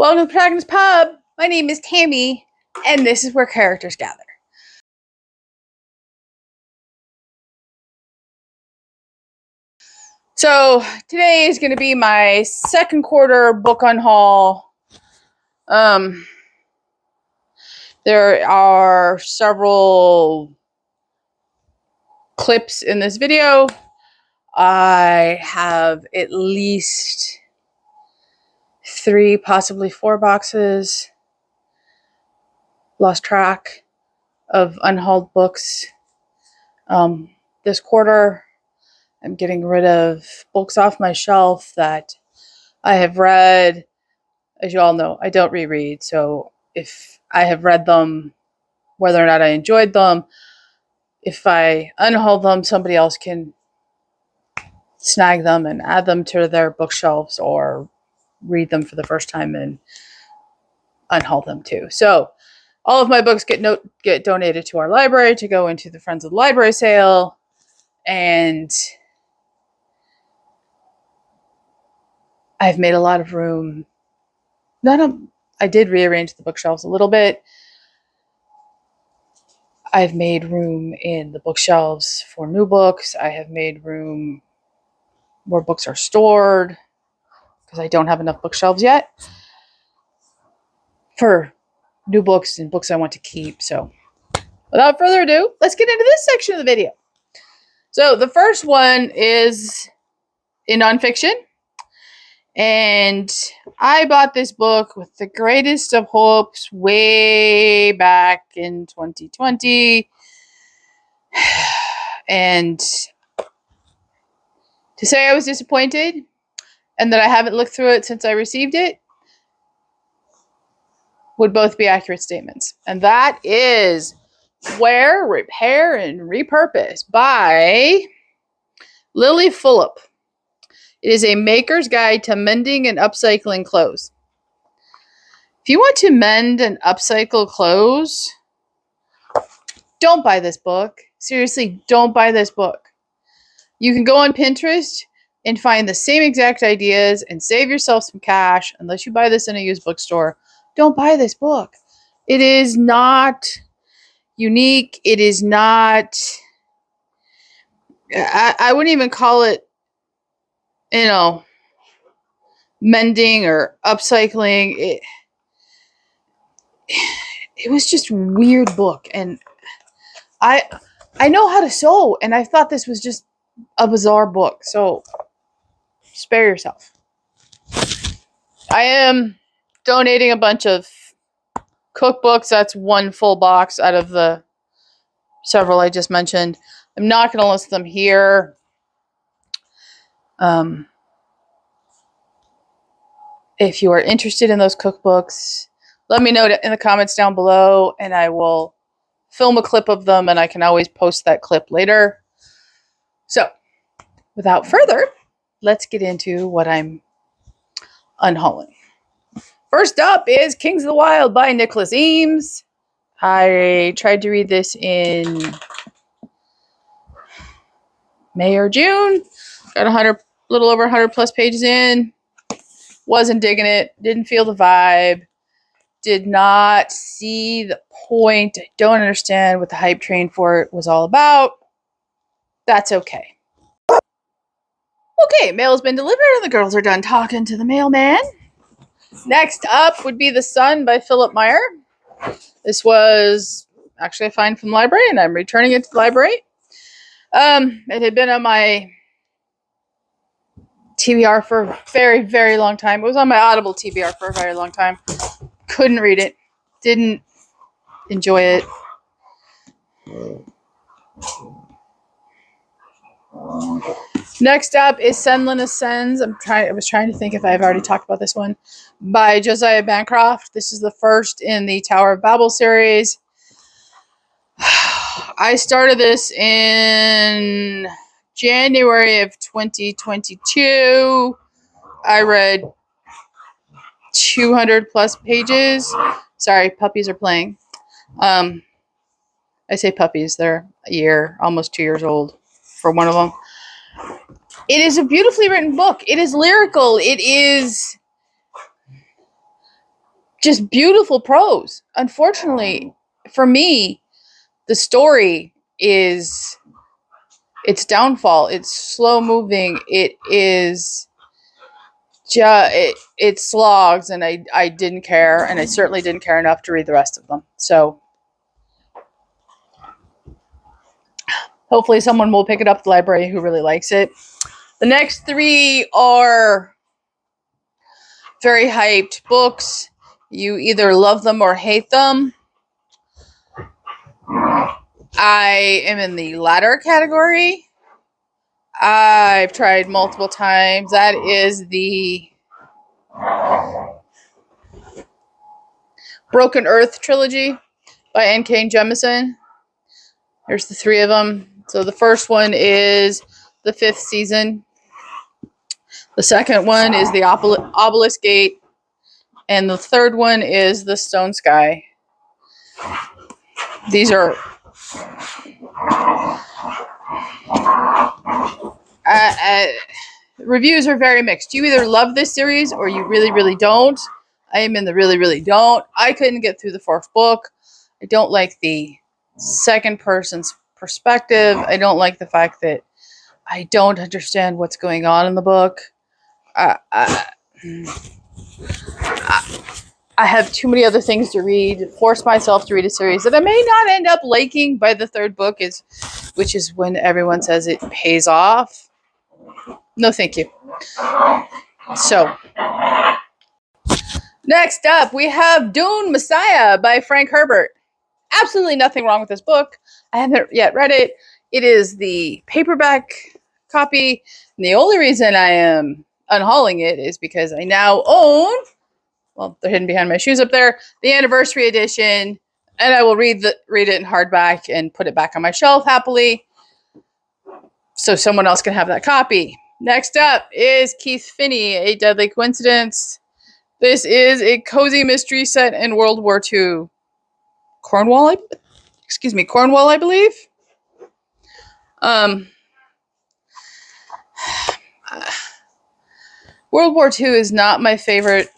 Welcome to Protagonist Pub. My name is Tammy, and this is where characters gather. So today is going to be my second quarter book unhaul. There are several clips in this video. I have at least 3, possibly 4 boxes. Lost track of unhauled books. This quarter, I'm getting rid of books off my shelf that I have read. As you all know, I don't reread, so if I have read them, whether or not I enjoyed them, if I unhaul them, somebody else can snag them and add them to their bookshelves or read them for the first time and unhaul them too. So all of my books get donated to our library to go into the Friends of the Library sale, and I've made a lot of room. I did rearrange the bookshelves a little bit. I've made room in the bookshelves for new books. I have made room where books are stored because I don't have enough bookshelves yet for new books and books I want to keep. So without further ado, let's get into this section of the video. So the first one is in nonfiction. And I bought this book with the greatest of hopes way back in 2020. And to say I was disappointed and that I haven't looked through it since I received it would both be accurate statements. And that is Wear, Repair, and Repurpose by Lily Fulop. It is a maker's guide to mending and upcycling clothes. If you want to mend and upcycle clothes, don't buy this book. Seriously, don't buy this book. You can go on Pinterest and find the same exact ideas and save yourself some cash unless you buy this in a used bookstore. Don't buy this book. It is not unique. It is not... I wouldn't even call it, mending or upcycling. It was just a weird book, and I know how to sew, and I thought this was just a bizarre book, so spare yourself. I am donating a bunch of cookbooks. That's one full box out of the several I just mentioned. I'm not going to list them here. If you are interested in those cookbooks, let me know in the comments down below, and I will film a clip of them, and I can always post that clip later. So, without further, let's get into what I'm unhauling. First up is Kings of the Wild by Nicholas Eames. I tried to read this in May or June. Got a little over 100 plus pages in. Wasn't digging it. Didn't feel the vibe. Did not see the point. I don't understand what the hype train for it was all about. That's okay. Okay, mail's been delivered and the girls are done talking to the mailman. Next up would be The Sun by Philip Meyer. This was actually a find from the library, and I'm returning it to the library. It had been on my TBR for a very, very long time. It was on my Audible TBR for a very long time. Couldn't read it. Didn't enjoy it. Next up is Senlin Ascends. I was trying to think if I've already talked about this one. By Josiah Bancroft. This is the first in the Tower of Babel series. I started this in January of 2022. I read 200 plus pages. Sorry, puppies are playing. I say puppies. They're a year, almost 2 years old for one of them. It is a beautifully written book. It is lyrical. It is just beautiful prose. Unfortunately, for me, the story is its downfall. It's slow moving. It slogs, and I didn't care, and I certainly didn't care enough to read the rest of them. So hopefully someone will pick it up at the library who really likes it. The next three are very hyped books. You either love them or hate them. I am in the latter category. I've tried multiple times. That is the Broken Earth trilogy by N.K. Jemisin. There's the three of them. So the first one is the 5th season. The second one is the Obelisk Gate. And the third one is the Stone Sky. These are reviews are very mixed. You either love this series or you really, really don't. I am in the really, really don't. I couldn't get through the fourth book. I don't like the second person's perspective. I don't like the fact that I don't understand what's going on in the book. I have too many other things to read. Force myself to read a series that I may not end up liking by the third book, which is when everyone says it pays off. No, thank you. So, next up, we have Dune Messiah by Frank Herbert. Absolutely nothing wrong with this book. I haven't yet read it. It is the paperback copy. And the only reason I am unhauling it is because I now own, well, they're hidden behind my shoes up there, the anniversary edition. And I will read it in hardback and put it back on my shelf happily, so someone else can have that copy. Next up is Keith Finney, A Deadly Coincidence. This is a cozy mystery set in World War II. Cornwall, I believe. World War II is not my favorite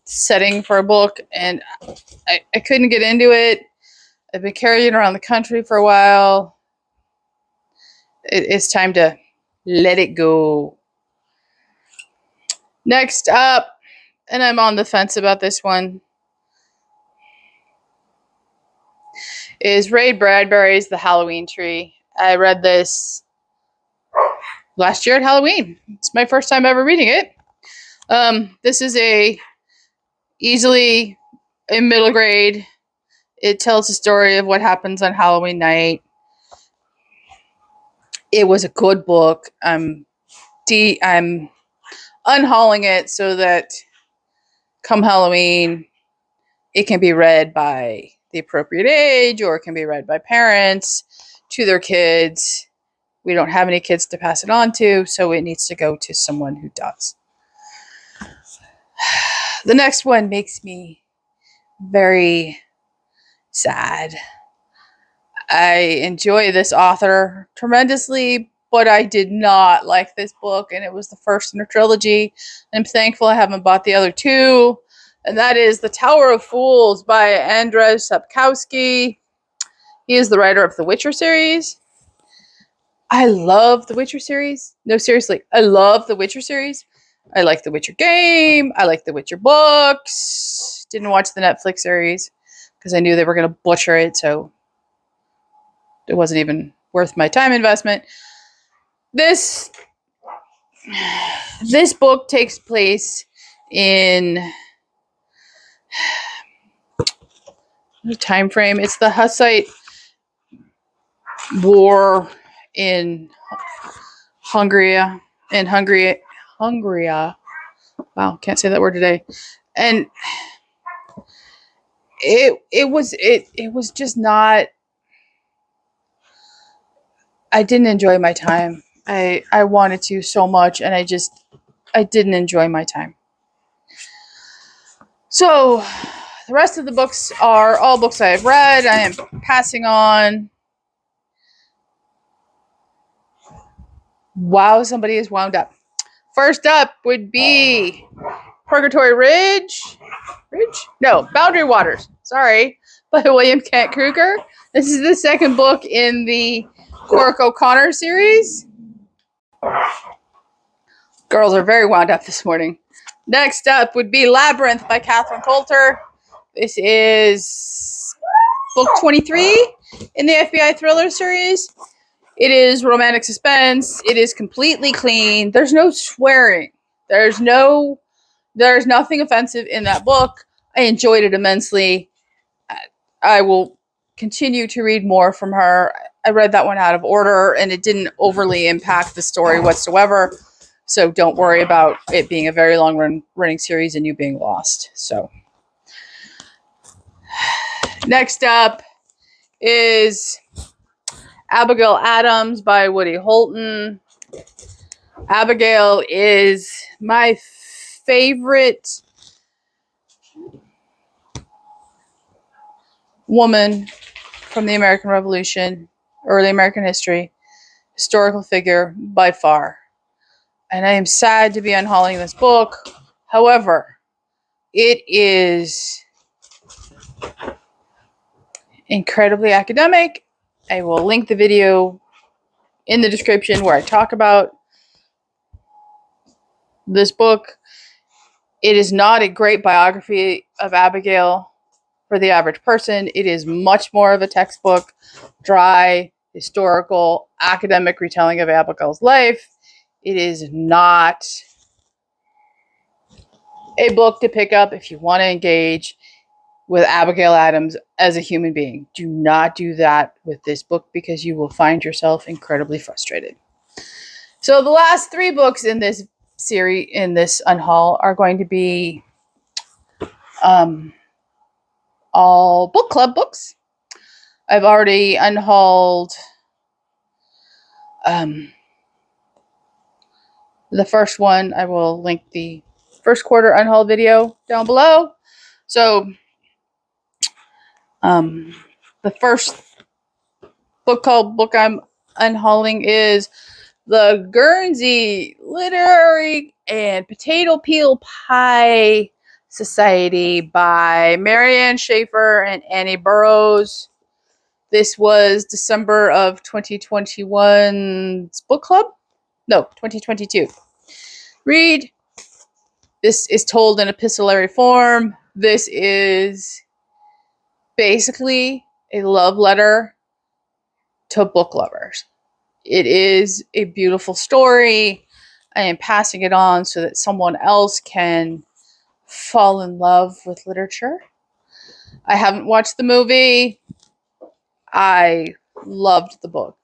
setting for a book, and I couldn't get into it. I've been carrying it around the country for a while. It's time to let it go. Next up, and I'm on the fence about this one, is Ray Bradbury's The Halloween Tree. I read this last year at Halloween. It's my first time ever reading it. This is easily a middle grade. It tells the story of what happens on Halloween night. It was a good book. I'm unhauling it so that come Halloween, it can be read by the appropriate age, or it can be read by parents to their kids. We don't have any kids to pass it on to, so it needs to go to someone who does. The next one makes me very sad. I enjoy this author tremendously, but I did not like this book, and it was the first in a trilogy. I'm thankful I haven't bought the other two, and that is The Tower of Fools by Andrzej Sapkowski. He is the writer of the Witcher series. I love the Witcher series. No, seriously, I love the Witcher series. I like the Witcher game. I like the Witcher books. Didn't watch the Netflix series because I knew they were going to butcher it, so it wasn't even worth my time investment. This book takes place in the time frame. It's the Hussite War in Hungary. Wow, can't say that word today. And it was just not. I didn't enjoy my time. I wanted to so much, and I didn't enjoy my time. So the rest of the books are all books I have read. I am passing on. Wow, somebody is wound up. First up would be Purgatory Ridge Ridge? No, Boundary Waters. Sorry, by William Kent Kruger. This is the second book in the Cork O'Connor series. Girls are very wound up this morning. Next up would be Labyrinth by Catherine Coulter. This is book 23 in the FBI thriller series. It is romantic suspense. It is completely clean. There's no swearing. There's nothing offensive in that book. I enjoyed it immensely. I will continue to read more from her. I read that one out of order, and it didn't overly impact the story whatsoever. So don't worry about it being a very long running series and you being lost. So next up is Abigail Adams by Woody Holton. Abigail is my favorite woman from the American Revolution, early American history, historical figure by far. And I am sad to be unhauling this book. However, it is incredibly academic. I will link the video in the description where I talk about this book. It is not a great biography of Abigail for the average person. It is much more of a textbook, dry, historical, academic retelling of Abigail's life. It is not a book to pick up if you want to engage with Abigail Adams as a human being. Do not do that with this book because you will find yourself incredibly frustrated. So the last three books in this series, in this unhaul, are going to be all book club books. I've already unhauled the first one. I will link the first quarter unhaul video down below. So the first book I'm unhauling is The Guernsey Literary and Potato Peel Pie Society by Marianne Schaefer and Annie Burroughs. This was December of 2021's book club. No, 2022. Read. This is told in epistolary form. This is basically a love letter to book lovers. It is a beautiful story. I am passing it on so that someone else can fall in love with literature. I haven't watched the movie. I loved the book.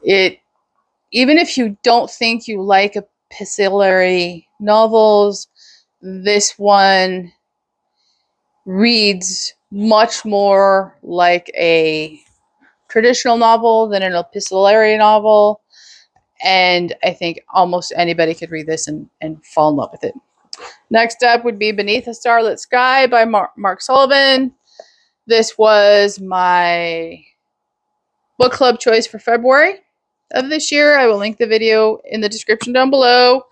Even if you don't think you like epistolary novels, this one reads much more like a traditional novel than an epistolary novel. And I think almost anybody could read this and fall in love with it. Next up would be Beneath a Starlit Sky by Mark Sullivan. This was my book club choice for February of this year. I will link the video in the description down below.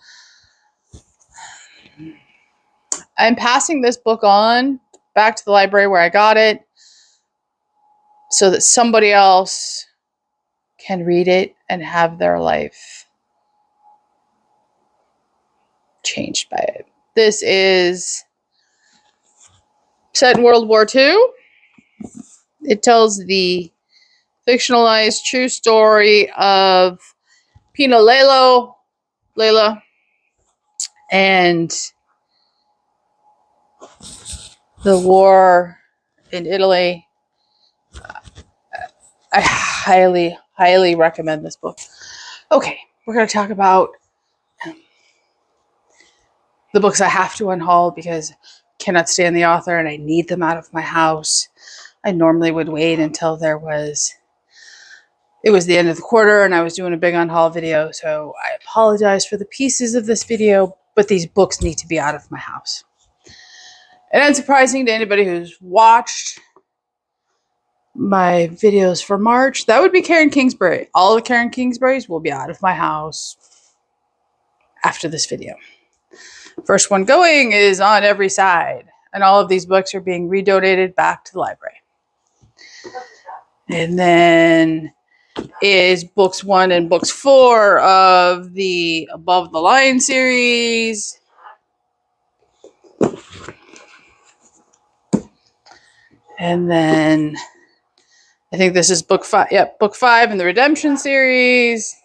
I'm passing this book on back to the library where I got it so that somebody else can read it and have their life changed by it. This is set in World War II. It tells the fictionalized true story of Pina Layla, and the war in Italy. I highly, highly recommend this book. Okay, we're going to talk about the books I have to unhaul because I cannot stand the author and I need them out of my house. I normally would wait until it was the end of the quarter and I was doing a big unhaul video, so I apologize for the pieces of this video, but these books need to be out of my house. And unsurprising to anybody who's watched my videos for March, that would be Karen Kingsbury. All the Karen Kingsburys will be out of my house after this video. First one going is On Every Side, and all of these books are being redonated back to the library. And then is books 1 and books 4 of the Above the Line series. And then I think this is book 5. Yep, book 5 in the Redemption series.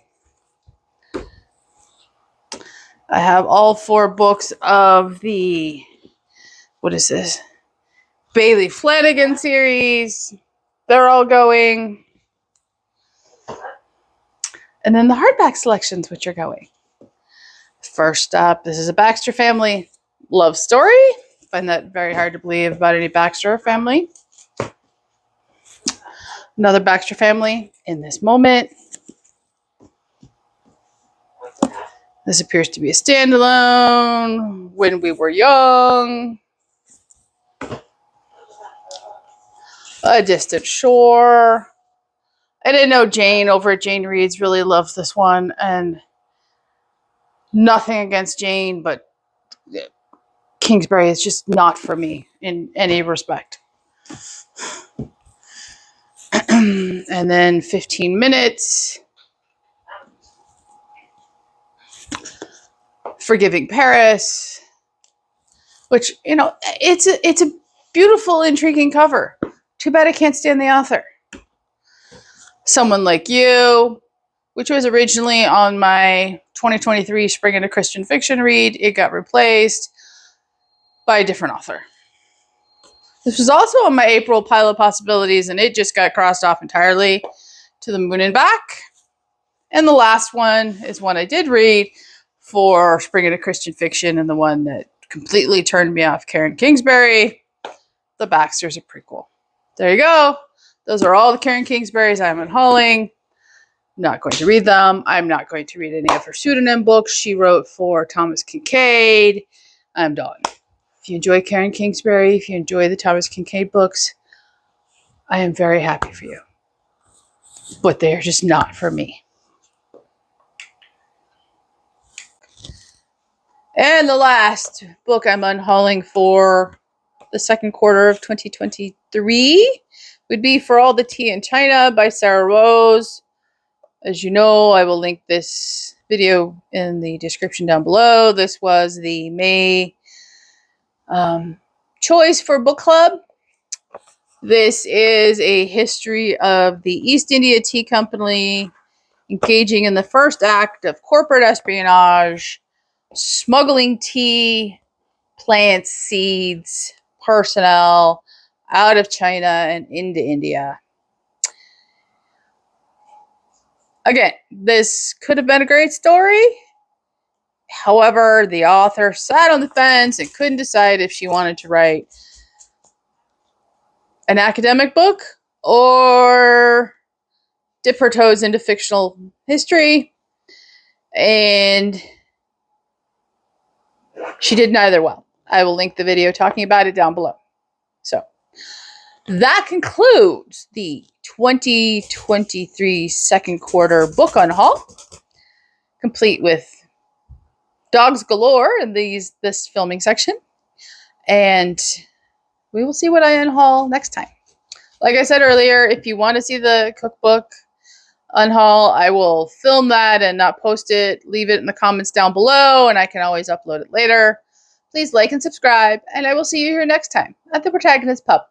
I have all 4 books of the, what is this? Bailey Flanagan series. They're all going. And then the hardback selections, which are going. First up, this is a Baxter family love story. I find that very hard to believe about any Baxter family. Another Baxter family in this moment. This appears to be a standalone. When We Were Young. A Distant Shore. I didn't know Jane over at Jane Reads really loved this one, and nothing against Jane, but Kingsbury is just not for me in any respect. And then 15 Minutes. Forgiving Paris. Which, it's a beautiful, intriguing cover. Too bad I can't stand the author. Someone Like You, which was originally on my 2023 Spring into Christian Fiction read. It got replaced by a different author. This was also on my April pile of possibilities, and it just got crossed off entirely. To the Moon and Back. And the last one is one I did read for Spring into Christian Fiction, and the one that completely turned me off, Karen Kingsbury. The Baxter's a prequel. There you go. Those are all the Karen Kingsburys I'm unhauling. Not going to read them. I'm not going to read any of her pseudonym books she wrote for Thomas Kincaid. I'm done. If you enjoy Karen Kingsbury, if you enjoy the Thomas Kincaid books, I am very happy for you. But they are just not for me. And the last book I'm unhauling for the second quarter of 2023 would be For All the Tea in China by Sarah Rose. As you know, I will link this video in the description down below. This was the May choice for book club. This is a history of the East India Tea Company engaging in the first act of corporate espionage, smuggling tea, plants, seeds, personnel out of China and into India. Again, this could have been a great story. However, the author sat on the fence and couldn't decide if she wanted to write an academic book or dip her toes into fictional history. And she did neither well. I will link the video talking about it down below. So that concludes the 2023 second quarter book unhaul, complete with dogs galore in this filming section. And we will see what I unhaul next time. Like I said earlier, if you want to see the cookbook unhaul, I will film that and not post it. Leave it in the comments down below, and I can always upload it later. Please like and subscribe, and I will see you here next time at the Protagonist Pub.